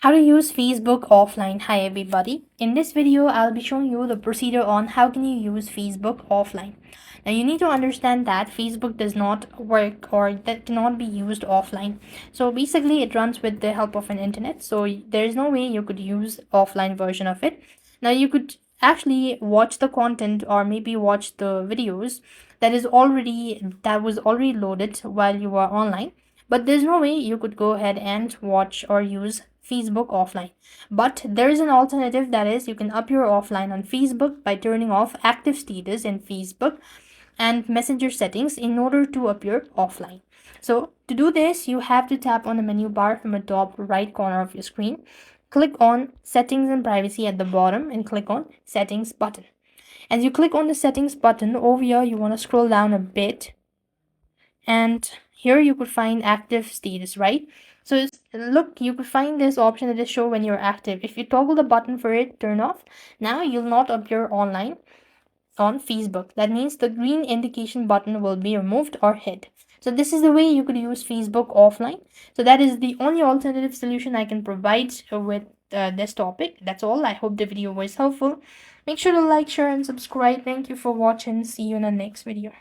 How to use Facebook offline. Hi everybody. In this video, I'll be showing you the procedure on how can you use Facebook offline. Now you need to understand that Facebook does not work or that cannot be used offline. So basically it runs with the help of an internet. So there is no way you could use offline version of it. Now you could actually watch the content or maybe watch the videos that was already loaded while you were online, but there's no way you could go ahead and watch or use Facebook offline. But there is an alternative, that is you can appear offline on Facebook by turning off active status in Facebook and messenger settings in order to appear offline. So to do this, you have to tap on the menu bar from the top right corner of your screen. Click on settings and privacy at the bottom and click on settings button. As you click on the settings button over here, you want to scroll down a bit, and here you could find active status, right? So look, you could find this option that is show when you're active. If you toggle the button for it turn off, now you'll not appear online on Facebook. That means the green indication button will be removed or hid. So this is the way you could use Facebook offline. So that is the only alternative solution I can provide with this topic. That's all. I hope the video was helpful. Make sure to like, share and subscribe. Thank you for watching. See you in the next video.